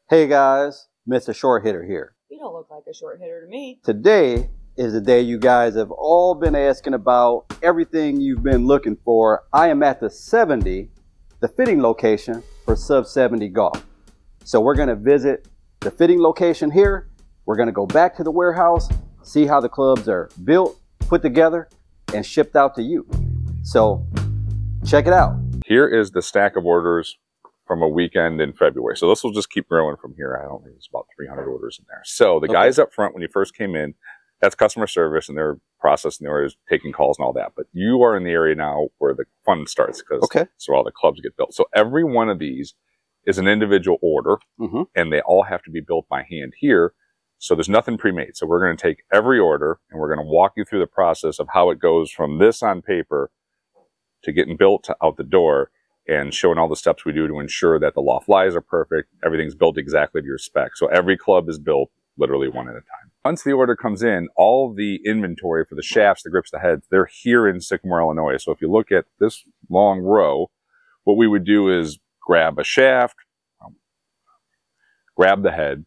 Hey guys, Mr. Short Hitter here. You don't look like a short hitter to me. Today is the day you guys have all been asking about, everything you've been looking for. I am at the 70, the fitting location for Sub 70 Golf. So we're going to visit the fitting location here. We're going to go back to the warehouse, see how the clubs are built, put together, and shipped out to you. So check it out. Here is the stack of orders from a weekend in February. So this will just keep growing from here. I don't think it's about 300 orders in there. So the guys up front, when you first came in, that's customer service, and they're processing the orders, taking calls and all that. But you are in the area now where the fun starts, because so all the clubs get built. So every one of these is an individual order, and they all have to be built by hand here. So there's nothing pre-made. So we're going to take every order, and we're going to walk you through the process of how it goes from this on paper to getting built to out the door, and showing all the steps we do to ensure that the loft lies are perfect, everything's built exactly to your spec. So every club is built literally one at a time. Once the order comes in, all the inventory for the shafts, the grips, the heads, they're here in Sycamore, Illinois. So if you look at this long row, what we would do is grab a shaft, grab the head.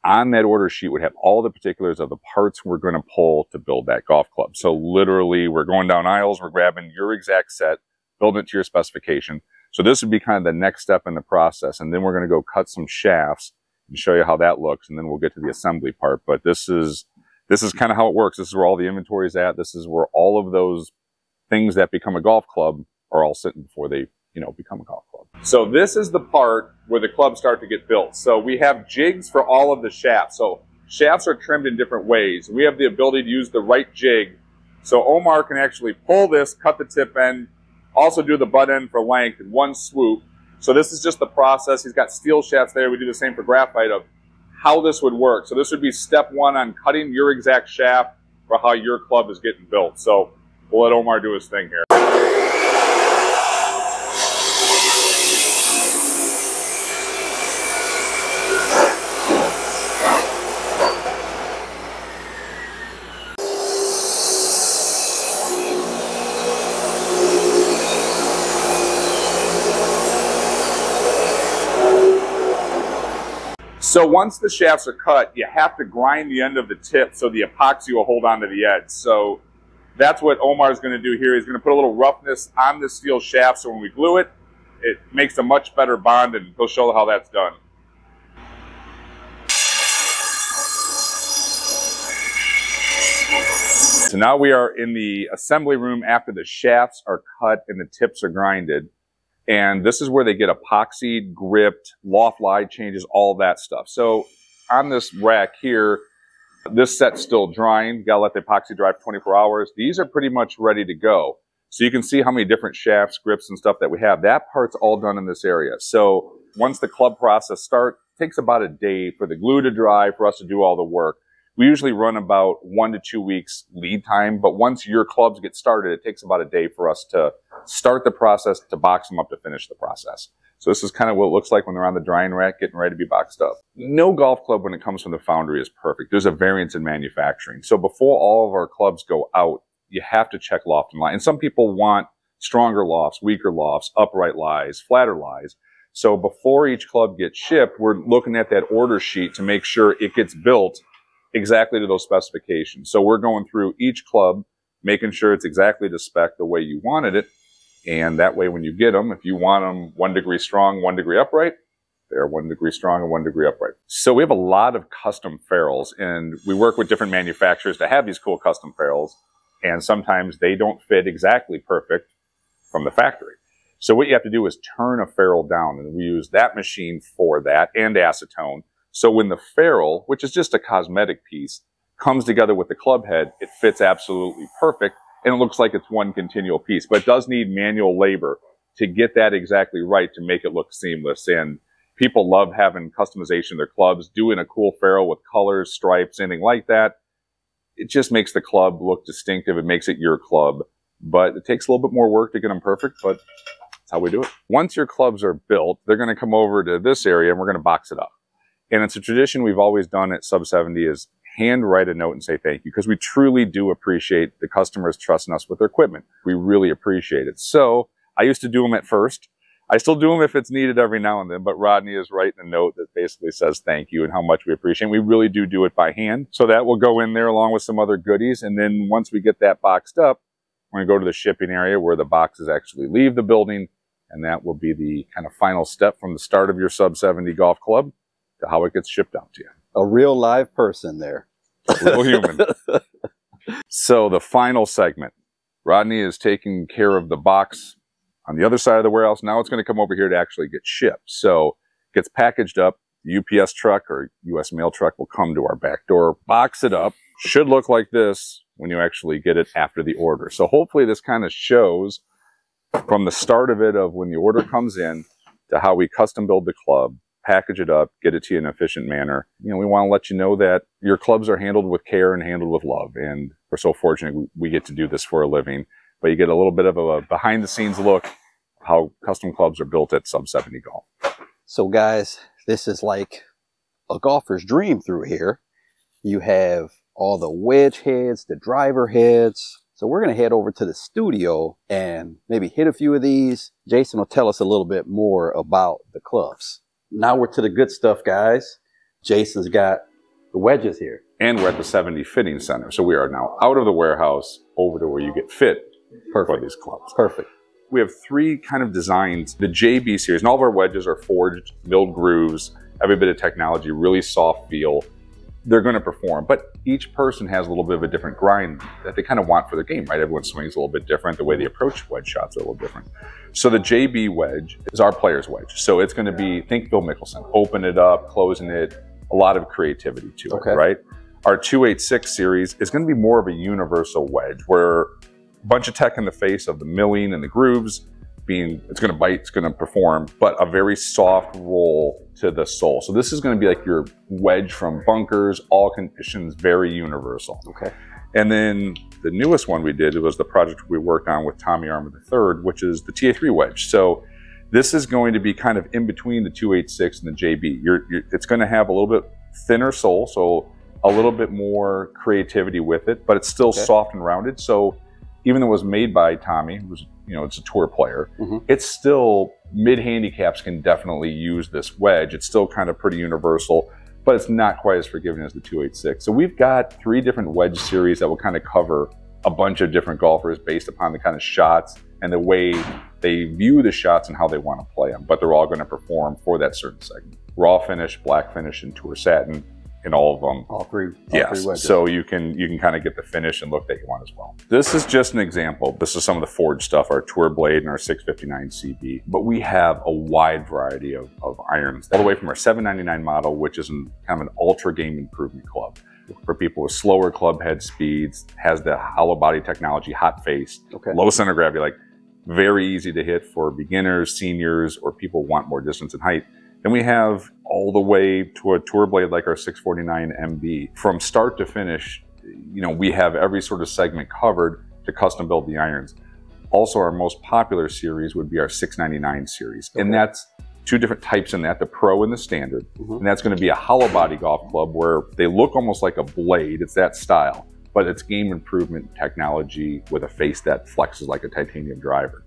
On that order sheet would have all the particulars of the parts we're going to pull to build that golf club. So literally, we're going down aisles, we're grabbing your exact set, building it to your specification. So this would be kind of the next step in the process. And then we're going to go cut some shafts and show you how that looks. And then we'll get to the assembly part. But this is kind of how it works. This is where all the inventory is at. This is where all of those things that become a golf club are all sitting before they, become a golf club. So this is the part where the clubs start to get built. So we have jigs for all of the shafts. So shafts are trimmed in different ways. We have the ability to use the right jig. So Omar can actually pull this, cut the tip end, also do the butt end for length in one swoop. So this is just the process. He's got steel shafts there. We do the same for graphite of how this would work. So this would be step one on cutting your exact shaft for how your club is getting built. So we'll let Omar do his thing here. So once the shafts are cut, you have to grind the end of the tip so the epoxy will hold onto the edge. So that's what Omar is going to do here. He's going to put a little roughness on the steel shaft, so when we glue it, it makes a much better bond, and he'll show how that's done. So now we are in the assembly room after the shafts are cut and the tips are grinded. And this is where they get epoxied, gripped, loft lie changes, all that stuff. So on this rack here, this set's still drying. You gotta let the epoxy dry for 24 hours. These are pretty much ready to go. So you can see how many different shafts, grips, and stuff that we have. That part's all done in this area. So once the club process starts, it takes about a day for the glue to dry, for us to do all the work. We usually run about 1 to 2 weeks lead time, but once your clubs get started, it takes about a day for us to start the process, to box them up, to finish the process. So this is kind of what it looks like when they're on the drying rack, getting ready to be boxed up. No golf club, when it comes from the foundry, is perfect. There's a variance in manufacturing. So before all of our clubs go out, you have to check loft and lie. And some people want stronger lofts, weaker lofts, upright lies, flatter lies. So before each club gets shipped, we're looking at that order sheet to make sure it gets built exactly to those specifications. So we're going through each club, making sure it's exactly to spec the way you wanted it. And that way, when you get them, if you want them 1 degree strong, 1 degree upright, they're 1 degree strong and 1 degree upright. So we have a lot of custom ferrules, and we work with different manufacturers to have these cool custom ferrules. And sometimes they don't fit exactly perfect from the factory. So what you have to do is turn a ferrule down, and we use that machine for that, and acetone. So when the ferrule, which is just a cosmetic piece, comes together with the club head, it fits absolutely perfect, and it looks like it's one continual piece. But it does need manual labor to get that exactly right, to make it look seamless. And people love having customization of their clubs, doing a cool ferrule with colors, stripes, anything like that. It just makes the club look distinctive. It makes it your club. But it takes a little bit more work to get them perfect, but that's how we do it. Once your clubs are built, they're going to come over to this area, and we're going to box it up. And it's a tradition we've always done at Sub 70 is hand write a note and say thank you, because we truly do appreciate the customers trusting us with their equipment. We really appreciate it. So I used to do them at first. I still do them if it's needed every now and then, but Rodney is writing a note that basically says thank you and how much we appreciate it. We really do it by hand. So that will go in there along with some other goodies. And then once we get that boxed up, we're going to go to the shipping area where the boxes actually leave the building. And that will be the kind of final step from the start of your Sub 70 golf club to how it gets shipped out to you. A real live person there. Real human. So the final segment, Rodney is taking care of the box on the other side of the warehouse. Now it's going to come over here to actually get shipped. So it gets packaged up. The UPS truck or US mail truck will come to our back door, box it up. Should look like this when you actually get it after the order. So hopefully this kind of shows from the start of it, of when the order comes in to how we custom build the club, package it up, get it to you in an efficient manner. You know, we want to let you know that your clubs are handled with care and handled with love. And we're so fortunate we get to do this for a living. But you get a little bit of a behind the scenes look how custom clubs are built at Sub 70 Golf. So guys, this is like a golfer's dream through here. You have all the wedge heads, the driver heads. So we're going to head over to the studio and maybe hit a few of these. Jason will tell us a little bit more about the clubs. Now we're to the good stuff, guys. Jason's got the wedges here. And we're at the 70 Fitting Center. So we are now out of the warehouse over to where you get fit for these clubs. Perfect. We have three kind of designs. The JB series, and all of our wedges are forged, milled grooves, every bit of technology, really soft feel. They're going to perform, but each person has a little bit of a different grind that they kind of want for their game, right? Everyone swings a little bit different. The way they approach wedge shots are a little different. So the JB wedge is our player's wedge. So it's going to be, think Phil Mickelson, open it up, closing it, a lot of creativity to it, right? Our 286 series is going to be more of a universal wedge where a bunch of tech in the face of the milling and the grooves being, it's going to bite, it's going to perform, but a very soft roll to the sole. So this is going to be like your wedge from bunkers, all conditions, very universal. Okay. And then the newest one we did, it was the project we worked on with Tommy Armour III, which is the TA3 wedge. So this is going to be kind of in between the 286 and the JB. It's going to have a little bit thinner sole, so a little bit more creativity with it, but it's still soft and rounded. So even though it was made by Tommy, it was, you know, it's a tour player, it's still, mid-handicaps can definitely use this wedge. It's still kind of pretty universal, but it's not quite as forgiving as the 286. So we've got three different wedge series that will kind of cover a bunch of different golfers based upon the kind of shots and the way they view the shots and how they want to play them, but they're all going to perform for that certain segment. Raw finish, black finish, and tour satin in all of them. All three yes. wedges. So you can kind of get the finish and look that you want as well. This is just an example. This is some of the forged stuff, our Tour Blade and our 659 CB. But we have a wide variety of irons, all the way from our 799 model, which is kind of an ultra game improvement club for people with slower club head speeds, has the hollow body technology, hot face, low center gravity, like very easy to hit for beginners, seniors, or people who want more distance and height. Then we have all the way to a tour blade like our 649 MB. From start to finish, you know, we have every sort of segment covered to custom build the irons. Also, our most popular series would be our 699 series. And that's two different types in that, the Pro and the Standard. And that's going to be a hollow body golf club where they look almost like a blade. It's that style, but it's game improvement technology with a face that flexes like a titanium driver.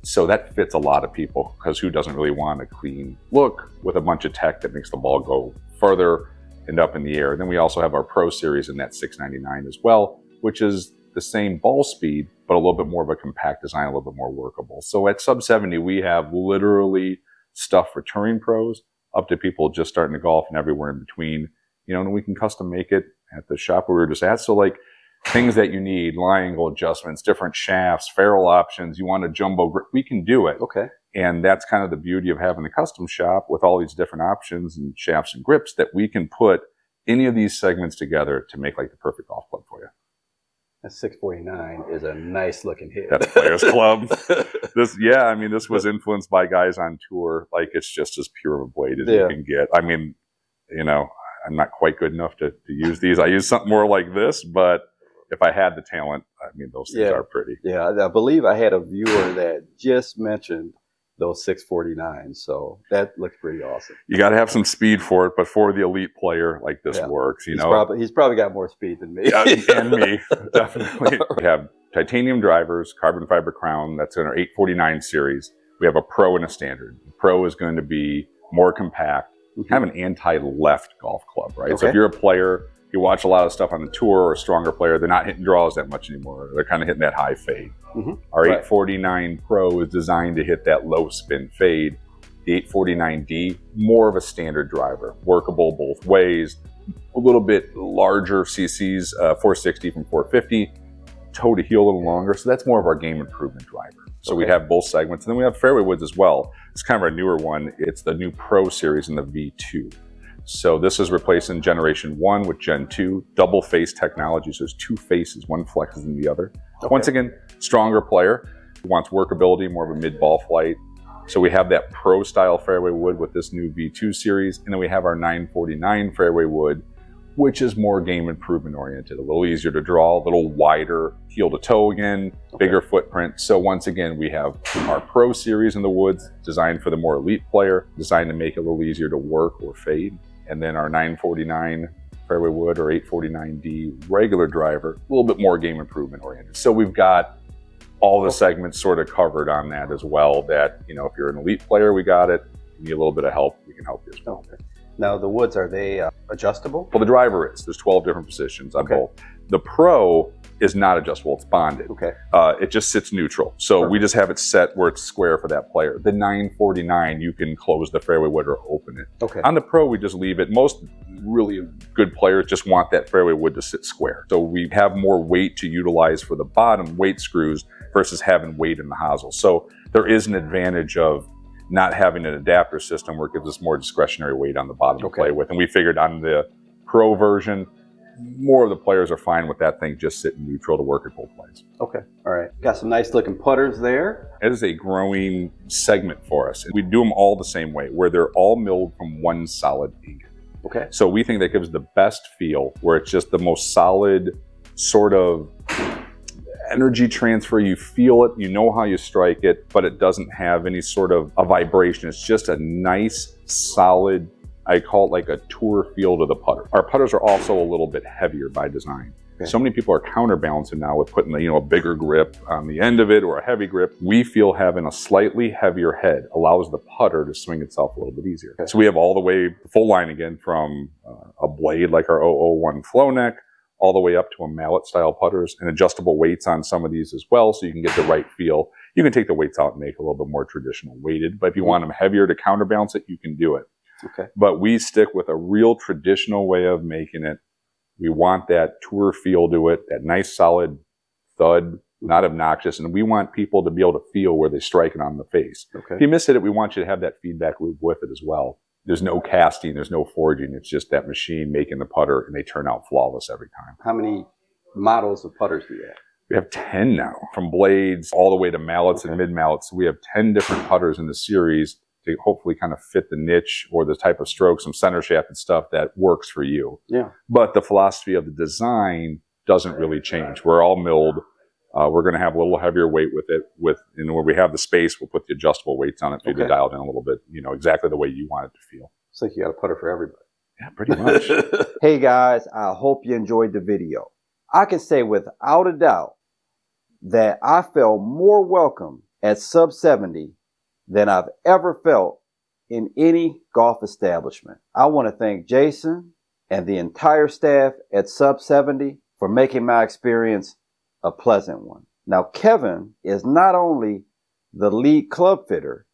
So that fits a lot of people, because who doesn't really want a clean look with a bunch of tech that makes the ball go further and up in the air. And then we also have our Pro Series in that 699 as well, which is the same ball speed, but a little bit more of a compact design, a little bit more workable. So at Sub 70, we have literally stuff for touring pros up to people just starting to golf and everywhere in between. You know, and we can custom make it at the shop where we were just at. So like, things that you need, lie angle adjustments, different shafts, ferrule options, you want a jumbo grip, we can do it. And that's kind of the beauty of having the custom shop with all these different options and shafts and grips, that we can put any of these segments together to make like the perfect golf club for you. That 649 is a nice looking hit. That's Players Club. Yeah, I mean, this was influenced by guys on tour. Like, it's just as pure of a blade as you can get. I mean, you know, I'm not quite good enough to use these. I use something more like this, but if I had the talent, I mean, those things are pretty. Yeah, I believe I had a viewer that just mentioned those 649s, so that looks pretty awesome. You got to have some speed for it, but for the elite player, like this works. You know, he's probably got more speed than me. And me, definitely. We have titanium drivers, carbon fiber crown. That's in our 849 series. We have a Pro and a Standard. Pro is going to be more compact, kind of an anti-left golf club, right? So if you're a player, you watch a lot of stuff on the tour, or a stronger player, they're not hitting draws that much anymore. They're kind of hitting that high fade. Our 849 Pro is designed to hit that low spin fade. The 849D, more of a standard driver, workable both ways, a little bit larger CCs, 460 from 450, toe to heel a little longer. So that's more of our game improvement driver. So we have both segments. And then we have fairway woods as well. It's kind of our newer one. It's the new Pro series in the V2. So this is replacing Generation 1 with Gen 2, double face technology. So there's two faces, one flexes than the other. Once again, stronger player who wants workability, more of a mid-ball flight. So we have that Pro style fairway wood with this new V2 series. And then we have our 949 fairway wood, which is more game improvement oriented, a little easier to draw, a little wider heel to toe again, bigger footprint. So once again, we have our Pro series in the woods, designed for the more elite player, designed to make it a little easier to work or fade. And then our 949 fairway wood or 849D regular driver, a little bit more game improvement oriented. So we've got all the segments sort of covered on that as well, that, you know, if you're an elite player, we got it. If you need a little bit of help, we can help you as well. Now the woods, are they adjustable? Well, the driver is. There's 12 different positions on both. The Pro is not adjustable, it's bonded. It just sits neutral. So we just have it set where it's square for that player. The 949, you can close the fairway wood or open it. On the Pro, we just leave it. Most really good players just want that fairway wood to sit square. So we have more weight to utilize for the bottom weight screws versus having weight in the hosel. So there is an advantage of not having an adapter system where it gives us more discretionary weight on the bottom to play with. And we figured on the Pro version, more of the players are fine with that thing just sitting neutral to work at both ways. All right. Got some nice looking putters there. It is a growing segment for us. We do them all the same way, where they're all milled from one solid ingot. So we think that gives the best feel, where it's just the most solid sort of energy transfer. You feel it, you know how you strike it, but it doesn't have any sort of a vibration. It's just a nice, solid, I call it like a tour feel to the putter. Our putters are also a little bit heavier by design. So many people are counterbalancing now with putting a bigger grip on the end of it or a heavy grip. We feel having a slightly heavier head allows the putter to swing itself a little bit easier. So we have all the way, full line again, from a blade like our 001 flow neck, all the way up to a mallet style putters, and adjustable weights on some of these as well, so you can get the right feel. You can take the weights out and make it a little bit more traditional weighted, but if you want them heavier to counterbalance it, you can do it. But we stick with a real traditional way of making it. We want that tour feel to it, that nice solid thud, not obnoxious, and we want people to be able to feel where they strike it on the face. If you miss it, we want you to have that feedback loop with it as well. There's no casting, there's no forging. It's just that machine making the putter, and they turn out flawless every time. How many models of putters do you have? We have 10 now, from blades all the way to mallets and mid-mallets. We have 10 different putters in the series to hopefully kind of fit the niche or the type of stroke, some center shafted stuff that works for you. But the philosophy of the design doesn't really change. We're all milled. We're going to have a little heavier weight with it. And where we have the space, we'll put the adjustable weights on it for you to dial it in a little bit, exactly the way you want it to feel. It's like you got a putter for everybody. Yeah, pretty much. Hey guys, I hope you enjoyed the video. I can say without a doubt that I felt more welcome at Sub 70 than I've ever felt in any golf establishment. I want to thank Jason and the entire staff at Sub 70 for making my experience a pleasant one. Now, Kevin is not only the lead club fitter,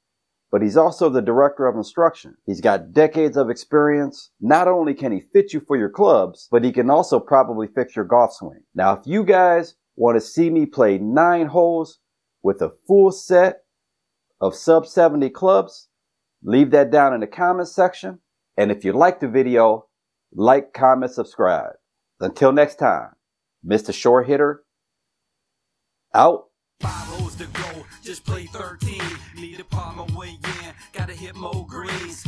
but he's also the director of instruction. He's got decades of experience. Not only can he fit you for your clubs, but he can also probably fix your golf swing. Now, if you guys want to see me play 9 holes with a full set of Sub 70 clubs, leave that down in the comments section. And if you like the video, like, comment, subscribe. Until next time, Mr. Short Hitter, out. 5 holes to go, just play 13. Need a palm away, yeah. Gotta hit more greens.